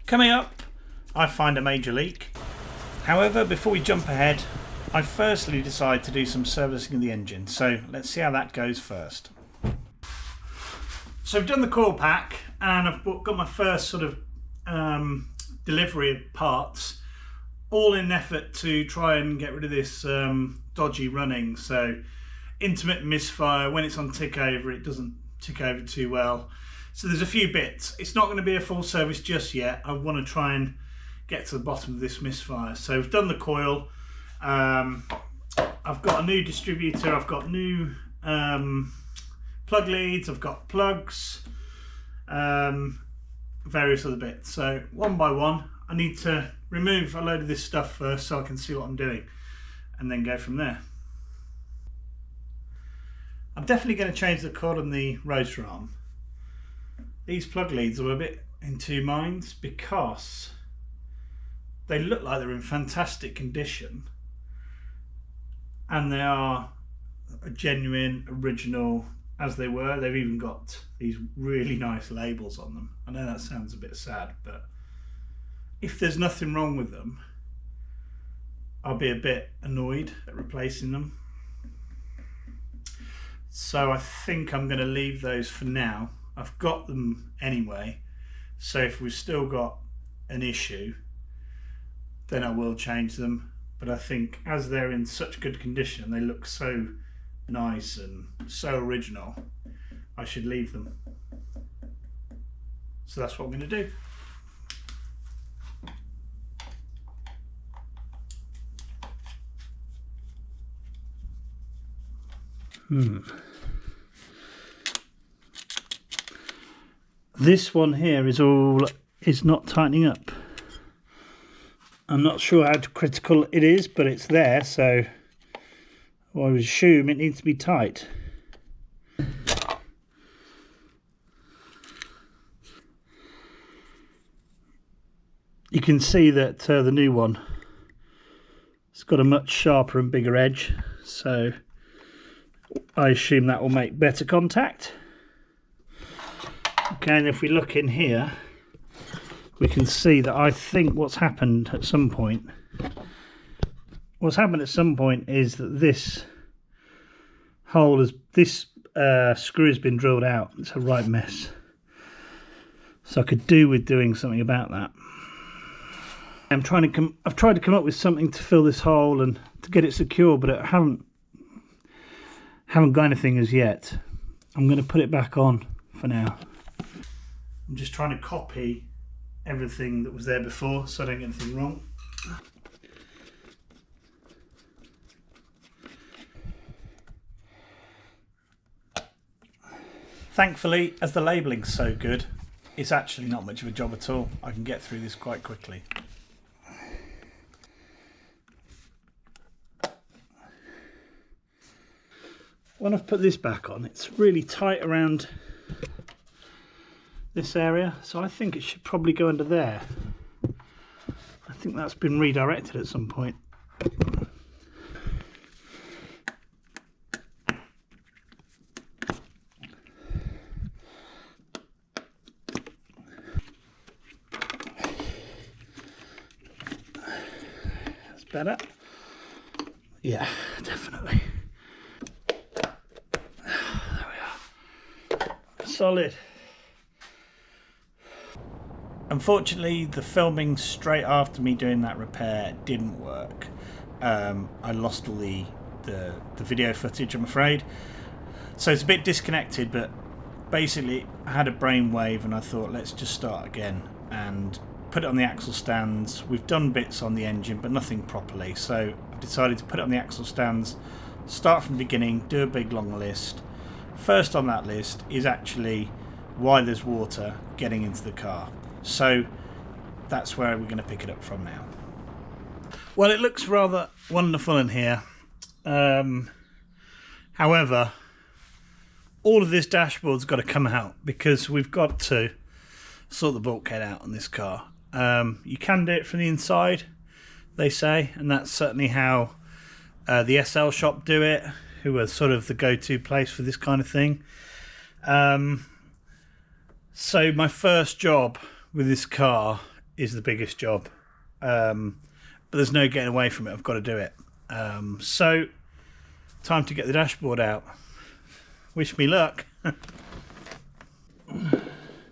Coming up, I find a major leak. However, before we jump ahead, I firstly decide to do some servicing of the engine. So let's see how that goes first. So I've done the coil pack and I've got my first sort of delivery of parts, all in an effort to try and get rid of this dodgy running. So intermittent misfire, when it's on tick over, it doesn't tick over too well. So there's a few bits. It's not going to be a full service just yet. I want to try and get to the bottom of this misfire. So I've done the coil. I've got a new distributor. I've got new plug leads. I've got plugs, various other bits. So one by one, I need to remove a load of this stuff first so I can see what I'm doing and then go from there. I'm definitely going to change the cord on the rotor arm. These plug leads are a bit in two minds because they look like they're in fantastic condition and they are a genuine, original as they were. They've even got these really nice labels on them. I know that sounds a bit sad, but if there's nothing wrong with them, I'll be a bit annoyed at replacing them. So I think I'm going to leave those for now. I've got them anyway, so if we've still got an issue, then I will change them. But I think as they're in such good condition, they look so nice and so original, I should leave them. So that's what I'm going to do. This one here is not tightening up. I'm not sure how critical it is, but it's there, so I would assume it needs to be tight. You can see that the new one, it's got a much sharper and bigger edge, so I assume that will make better contact. Okay, and if we look in here, we can see that I think what's happened at some point is that this hole screw has been drilled out. It's a right mess. So I could do with doing something about that. I've tried to come up with something to fill this hole and to get it secure, but I haven't got anything as yet. I'm going to put it back on for now. I'm just trying to copy everything that was there before so I don't get anything wrong. Thankfully, as the labelling's so good, it's actually not much of a job at all. I can get through this quite quickly. When I've put this back on, it's really tight around this area, so I think it should probably go under there. I think that's been redirected at some point. That's better. Yeah, definitely. There we are. Solid. Unfortunately, the filming straight after me doing that repair didn't work. I lost all the video footage, I'm afraid. So it's a bit disconnected, but basically I had a brainwave and I thought, let's just start again and put it on the axle stands. We've done bits on the engine, but nothing properly. So I decided to put it on the axle stands, start from the beginning, do a big long list. First on that list is actually why there's water getting into the car. So that's where we're going to pick it up from now. Well, it looks rather wonderful in here. However, all of this dashboard's got to come out because we've got to sort the bulkhead out on this car. You can do it from the inside, they say, and that's certainly how the SL shop do it, who are sort of the go-to place for this kind of thing. So my first job with this car is the biggest job. But there's no getting away from it. I've got to do it. So, time to get the dashboard out. Wish me luck.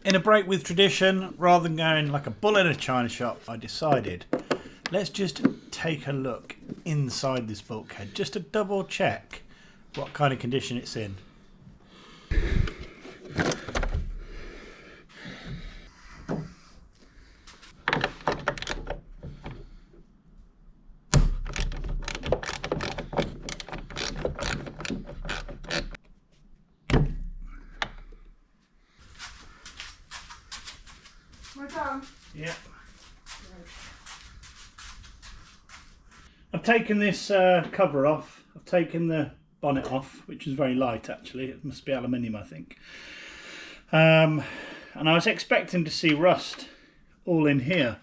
In a break with tradition, rather than going like a bull in a china shop, I decided let's just take a look inside this bulkhead just to double check what kind of condition it's in. Yeah. I've taken this cover off. I've taken the bonnet off, which is very light actually. It must be aluminium, I think. And I was expecting to see rust all in here,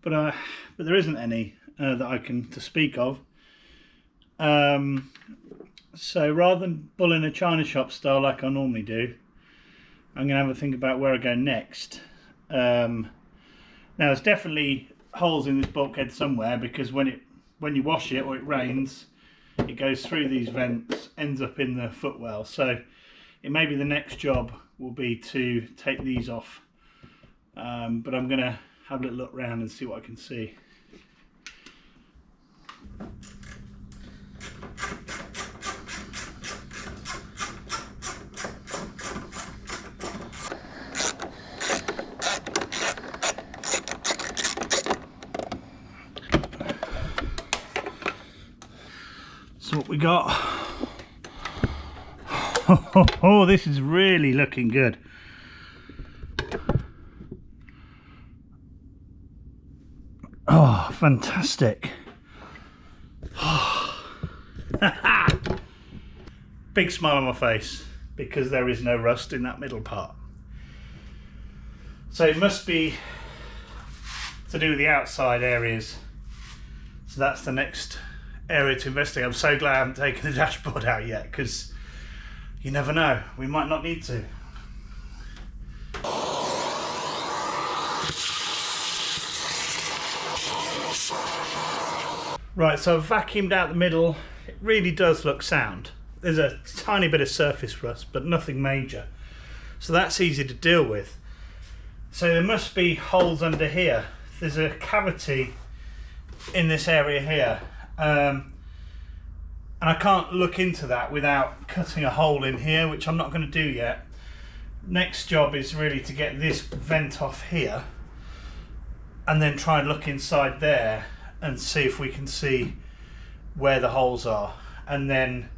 but there isn't any that I can to speak of. So rather than bull in a china shop style like I normally do, I'm going to have a think about where I go next. Now there's definitely holes in this bulkhead somewhere, because when you wash it or it rains, it goes through these vents, ends up in the footwell. So it may be the next job will be to take these off, but I'm going to have a little look around and see what I can see. So what we got? Oh, this is really looking good. Oh, fantastic. Big smile on my face, because there is no rust in that middle part. So it must be to do with the outside areas. So that's the next area to investigate. I'm so glad I haven't taken the dashboard out yet, because you never know, we might not need to. Right, so I've vacuumed out the middle. It really does look sound. There's a tiny bit of surface rust, but nothing major. So that's easy to deal with. So there must be holes under here. There's a cavity in this area here. And I can't look into that without cutting a hole in here, which I'm not going to do yet. Next job is really to get this vent off here and then try and look inside there and see if we can see where the holes are. And then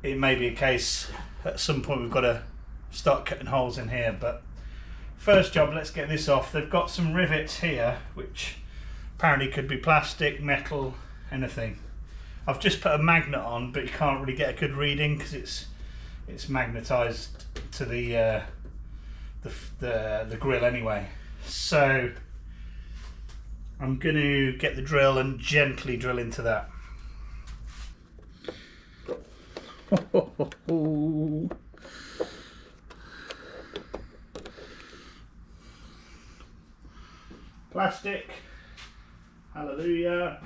it may be a case at some point we've got to start cutting holes in here. But first job, let's get this off. They've got some rivets here, which apparently could be plastic, metal, anything. I've just put a magnet on, but you can't really get a good reading because it's magnetized to the grill anyway. So I'm going to get the drill and gently drill into that. Plastic. Hallelujah.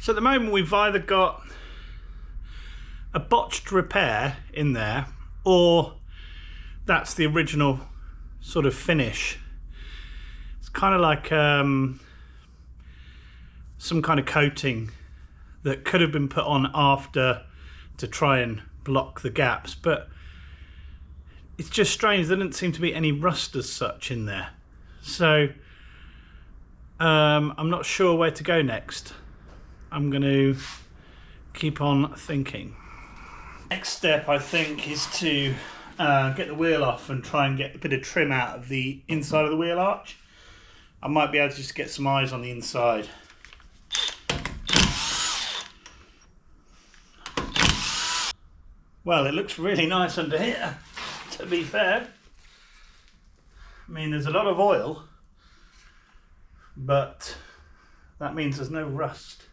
So at the moment we've either got a botched repair in there, or that's the original sort of finish. It's kind of like some kind of coating that could have been put on after to try and block the gaps, but it's just strange, there didn't seem to be any rust as such in there. So I'm not sure where to go next. I'm going to keep on thinking. Next step, I think, is to get the wheel off and try and get a bit of trim out of the inside of the wheel arch. I might be able to just get some eyes on the inside. Well, it looks really nice under here, to be fair. I mean, there's a lot of oil, but that means there's no rust.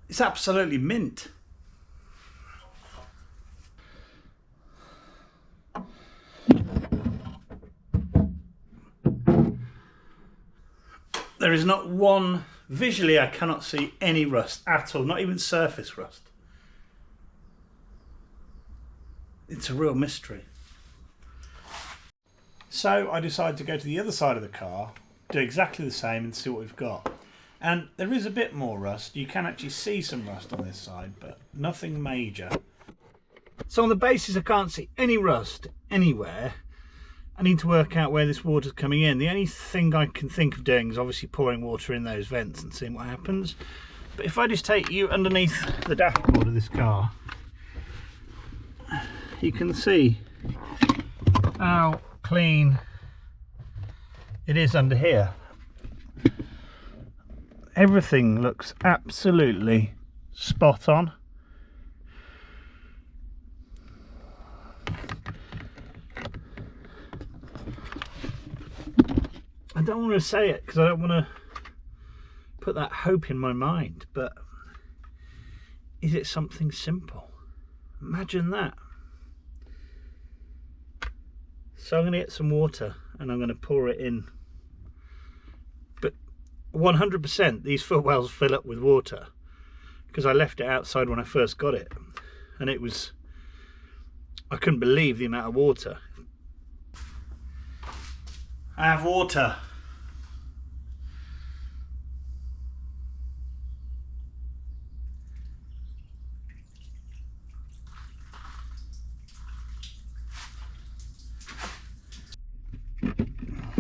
It's absolutely mint. There is not one, visually I cannot see any rust at all, not even surface rust. It's a real mystery. So I decided to go to the other side of the car, do exactly the same and see what we've got. And there is a bit more rust. You can actually see some rust on this side, but nothing major. So on the basis I can't see any rust anywhere, I need to work out where this water's coming in. The only thing I can think of doing is obviously pouring water in those vents and seeing what happens. But if I just take you underneath the dashboard of this car, you can see how clean it is under here. Everything looks absolutely spot on. I don't want to say it because I don't want to put that hope in my mind, but is it something simple? Imagine that. So I'm going to get some water and I'm going to pour it in. 100% these footwells fill up with water because I left it outside when I first got it, and it was, I couldn't believe the amount of water. I have water.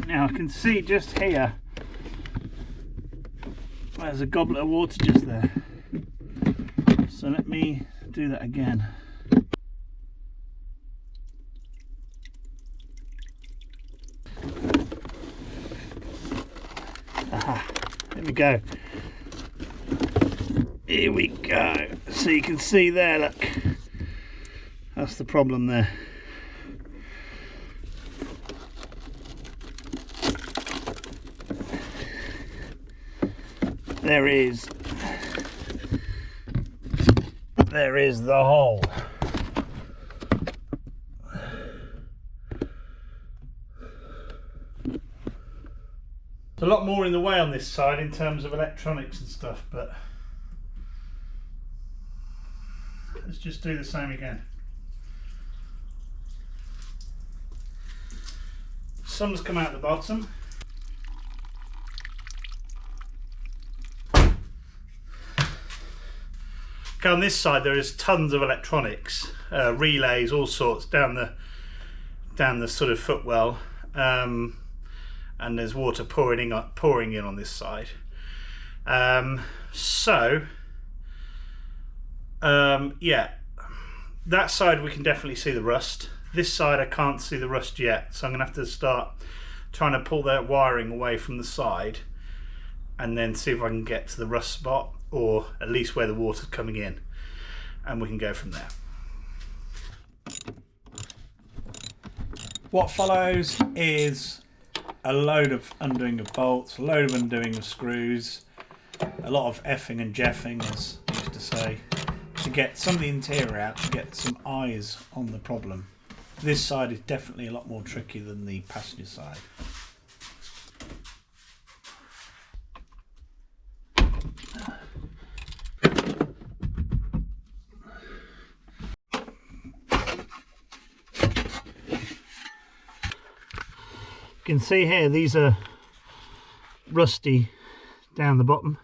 Now I can see just here there's a goblet of water just there, so let me do that again. Aha, there we go. Here we go. So you can see there, look, that's the problem there. There is the hole. There's a lot more in the way on this side in terms of electronics and stuff, but let's just do the same again. Sun's come out the bottom. On this side there is tons of electronics, relays, all sorts down the sort of footwell, and there's water pouring in on this side. Yeah, that side we can definitely see the rust. This side I can't see the rust yet, so I'm gonna have to start trying to pull that wiring away from the side and then see if I can get to the rust spot, or at least where the water's coming in, and we can go from there. What follows is a load of undoing of bolts, a load of undoing of screws, a lot of effing and jeffing, as I used to say, to get some of the interior out, to get some eyes on the problem. This side is definitely a lot more tricky than the passenger side. You can see here these are rusty down the bottom.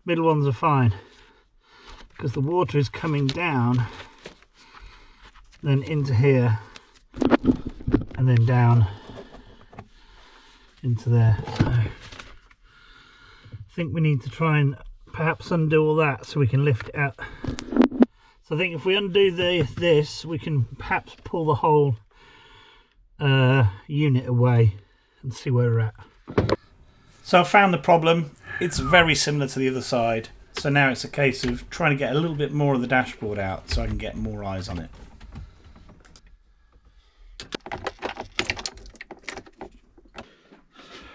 Middle ones are fine because the water is coming down, then into here, and then down into there. So I think we need to try and perhaps undo all that so we can lift it out. So I think if we undo this, we can perhaps pull the whole unit away and see where we're at. So I found the problem. It's very similar to the other side. So now it's a case of trying to get a little bit more of the dashboard out so I can get more eyes on it.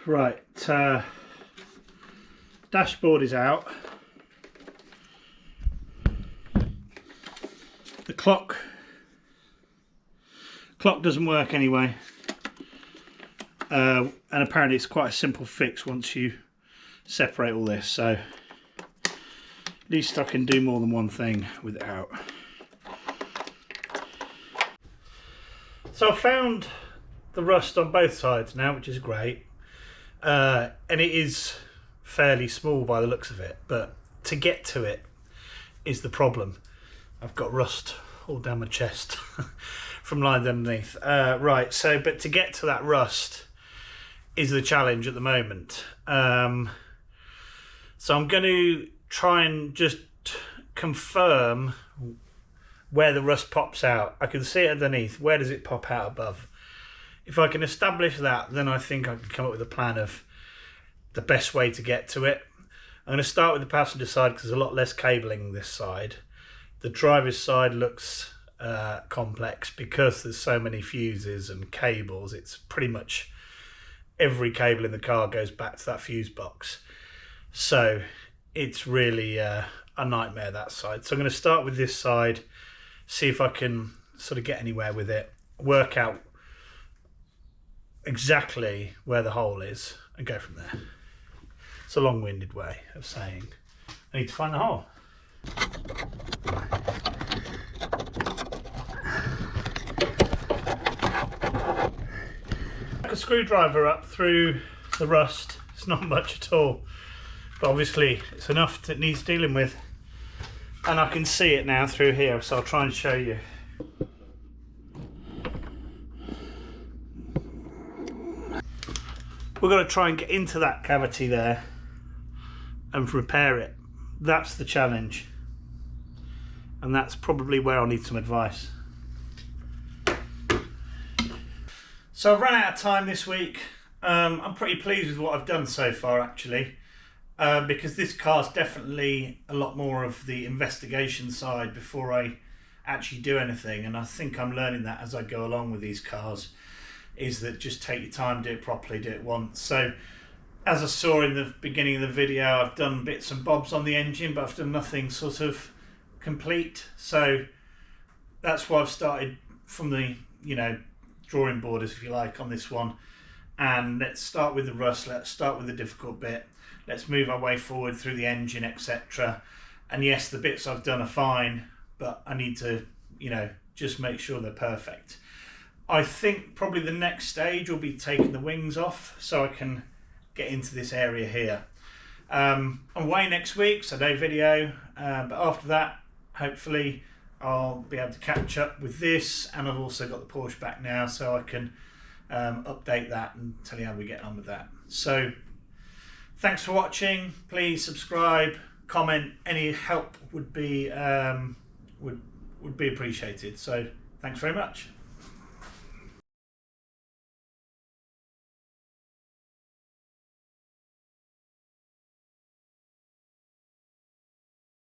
Right, dashboard is out. The clock doesn't work anyway, and apparently it's quite a simple fix once you separate all this, so at least I can do more than one thing without. So I found the rust on both sides now, which is great, and it is fairly small by the looks of it, but to get to it is the problem. I've got rust all down my chest from lying underneath. Right, so but to get to that rust is the challenge at the moment. So I'm going to try and just confirm where the rust pops out. I can see it underneath. Where does it pop out above? If I can establish that, then I think I can come up with a plan of the best way to get to it. I'm going to start with the passenger side because there's a lot less cabling this side. The driver's side looks complex because there's so many fuses and cables. It's pretty much every cable in the car goes back to that fuse box. So it's really a nightmare, that side. So I'm going to start with this side, see if I can sort of get anywhere with it, work out exactly where the hole is and go from there. It's a long-winded way of saying I need to find the hole. A screwdriver up through the rust. It's not much at all, but obviously it's enough that needs dealing with, and I can see it now through here, so I'll try and show you. We're going to try and get into that cavity there and repair it. That's the challenge, and that's probably where I'll need some advice. So I've run out of time this week. I'm pretty pleased with what I've done so far, actually, because this car's definitely a lot more of the investigation side before I actually do anything, and I think I'm learning that as I go along with these cars, is that just take your time, do it properly, do it once. So as I saw in the beginning of the video, I've done bits and bobs on the engine, but I've done nothing sort of complete. So that's why I've started from the, drawing board, if you like, on this one. And let's start with the rust, let's start with the difficult bit, let's move our way forward through the engine, etc. And yes, the bits I've done are fine, but I need to, just make sure they're perfect. I think probably the next stage will be taking the wings off so I can get into this area here. I'm away next week, so no video, but after that, hopefully I'll be able to catch up with this, and I've also got the Porsche back now, so I can update that and tell you how we get on with that. So thanks for watching. Please subscribe, comment. Any help would be appreciated. So thanks very much.